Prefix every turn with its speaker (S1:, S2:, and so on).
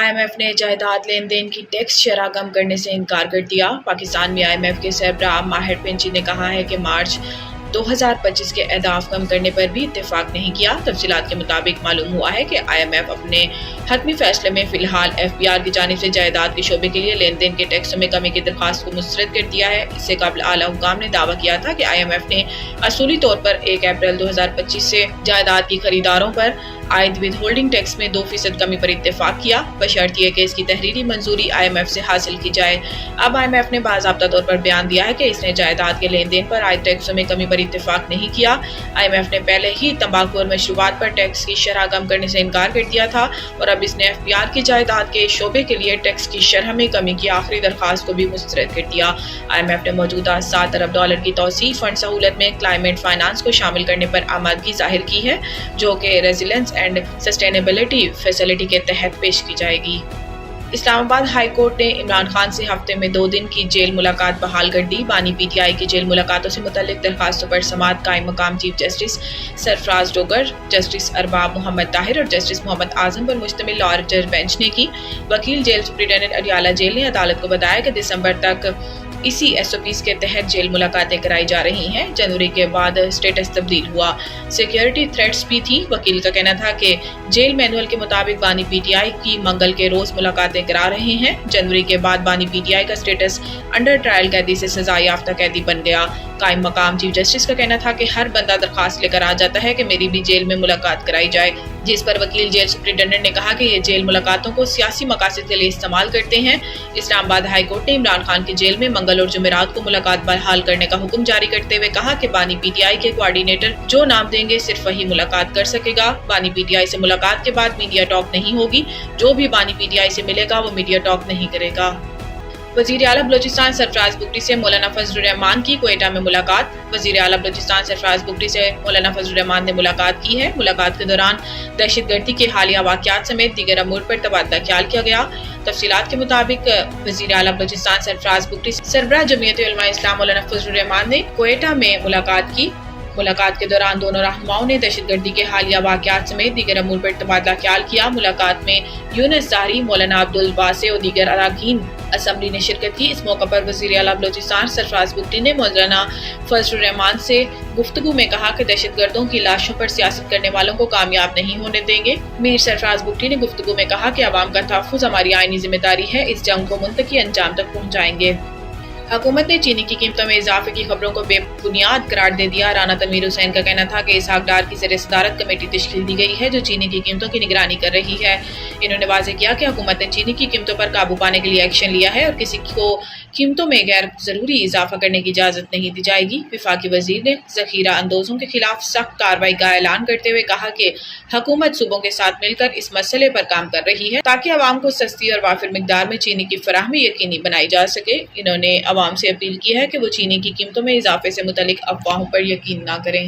S1: IMF نے جائیداد لین دین کی ٹیکس شرح کم کرنے سے انکار کر دیا۔ پاکستان میں IMF کے سربراہ ماہر پنچی نے کہا ہے کہ مارچ 2025 کے اہداف کم کرنے پر بھی اتفاق نہیں کیا۔ تفصیلات کے مطابق معلوم ہوا ہے کہ IMF اپنے حتمی فیصلے میں فی الحال FBR کی جانب سے جائیداد کے شعبے کے لیے لین دین کے ٹیکسوں میں کمی کی درخواست کو مسترد کر دیا ہے۔ اس سے قبل اعلیٰ حکام نے دعویٰ کیا تھا کہ IMF نے اصولی طور پر 1 اپریل 2025 سے جائیداد کی خریداروں پر عائد ود ہولڈنگ ٹیکس میں 2% کمی پر اتفاق کیا، بشرط یہ کہ اس کی تحریری منظوری IMF سے حاصل کی جائے۔ اب IMF نے باضابطہ طور پر بیان دیا ہے کہ اس نے جائیداد کے لین دین پر عائد ٹیکسوں میں کمی پر اتفاق نہیں کیا۔ IMF نے پہلے ہی تمباکو اور مشروبات پر ٹیکس کی شرح کم کرنے سے انکار کر دیا تھا اور اب اس نے FBR کی جائیداد کے شعبے کے لیے ٹیکس کی شرح میں کمی کی آخری درخواست کو بھی مسترد کر دیا۔ IMF نے موجودہ $7 ارب کی توسیع فنڈ سہولت میں کلائمیٹ فائنانس کو شامل کرنے پر آمادگی ظاہر کی ہے، جو کہ ریزیلینس اینڈ سسٹینیبلٹی فیسلٹی کے تحت پیش کی جائے گی۔ اسلام آباد ہائی کورٹ نے عمران خان سے ہفتے میں 2 دن کی جیل ملاقات بحال کر دی۔ بانی PTI کی جیل ملاقاتوں سے متعلق درخواستوں پر سماعت قائم مقام چیف جسٹس سرفراز ڈوگر، جسٹس ارباب محمد طاہر اور جسٹس محمد اعظم پر مشتمل لاء جج بینچ نے کی۔ وکیل جیل سپرنٹنڈنٹ اڈیالہ جیل نے عدالت کو بتایا کہ دسمبر تک اسی SOPs کے تحت جیل ملاقاتیں کرائی جا رہی ہیں۔ جنوری کے بعد سٹیٹس تبدیل ہوا، سیکیورٹی تھریٹس بھی تھی۔ وکیل کا کہنا تھا کہ جیل مینول کے مطابق بانی PTI کی منگل کے روز ملاقاتیں کرا رہے ہیں۔ جنوری کے بعد بانی PTI کا سٹیٹس انڈر ٹرائل قیدی سے سزا یافتہ قیدی بن گیا۔ قائم مقام چیف جسٹس کا کہنا تھا کہ ہر بندہ درخواست لے کر آ جاتا ہے کہ میری بھی جیل میں ملاقات کرائی جائے، جس پر وکیل جیل سپرنٹنڈنٹ نے کہا کہ یہ جیل ملاقاتوں کو سیاسی مقاصد کے لیے استعمال کرتے ہیں۔ اسلام آباد ہائی کورٹ نے عمران خان کی جیل میں منگل اور جمعرات کو ملاقات بحال کرنے کا حکم جاری کرتے ہوئے کہا کہ بانی PTI کے کوآرڈینیٹر جو نام دیں گے صرف وہی ملاقات کر سکے گا۔ بانی PTI سے ملاقات کے بعد میڈیا ٹاک نہیں ہوگی، جو بھی بانی PTI سے ملے گا وہ میڈیا ٹاک نہیں کرے گا۔ وزیر اعلیٰ بلوچستان سرفراز بگٹی سے مولانا فضل الرحمان کی کوئٹہ میں ملاقات۔ وزیر اعلیٰ بلوچستان سرفراز بگٹی سے مولانا فضل الرحمان نے ملاقات کی ہے۔ ملاقات کے دوران دہشت گردی کے حالیہ واقعات سمیت دیگر امور پر تبادلہ خیال کیا گیا۔ تفصیلات کے مطابق وزیر اعلیٰ بلوچستان سرفراز بگٹی سے سربراہ جمعیت علماء اسلام مولانا فضل الرحمان نے کوئٹہ میں ملاقات کی۔ ملاقات کے دوران دونوں رہنماؤں نے دہشت گردی کے حالیہ واقعات سمیت دیگر امور پر تبادلہ خیال کیا۔ ملاقات میں یونس ظاہری، مولانا عبدالواسع اور دیگر اراکین اسمبلی نے شرکت کی۔ اس موقع پر وزیر اعلیٰ بلوچستان سرفراز بگٹی نے مولانا فضل الرحمان سے گفتگو میں کہا کہ دہشت گردوں کی لاشوں پر سیاست کرنے والوں کو کامیاب نہیں ہونے دیں گے۔ میر سرفراز بگٹی نے گفتگو میں کہا کہ عوام کا تحفظ ہماری آئینی ذمہ داری ہے، اس جنگ کو منطقی انجام تک پہنچائیں گے۔ حکومت نے چینی کی قیمتوں میں اضافے کی خبروں کو بے بنیاد قرار دے دیا۔ رانا تنویر حسین کا کہنا تھا کہ اسحاق ڈار کی زیر صدارت کمیٹی تشکیل دی گئی ہے جو چینی کی قیمتوں کی نگرانی کر رہی ہے۔ انہوں نے واضح کیا کہ حکومت نے چینی کی قیمتوں پر قابو پانے کے لیے ایکشن لیا ہے اور کسی کو قیمتوں میں غیر ضروری اضافہ کرنے کی اجازت نہیں دی جائے گی۔ وفاقی وزیر نے ذخیرہ اندوزوں کے خلاف سخت کارروائی کا اعلان کرتے ہوئے کہا کہ حکومت صوبوں کے ساتھ مل کر اس مسئلے پر کام کر رہی ہے تاکہ عوام کو سستی اور وافر مقدار میں چینی کی فراہمی یقینی بنائی جا سکے۔ انہوں نے عوام سے اپیل کی ہے کہ وہ چینی کی قیمتوں میں اضافے سے متعلق افواہوں پر یقین نہ کریں۔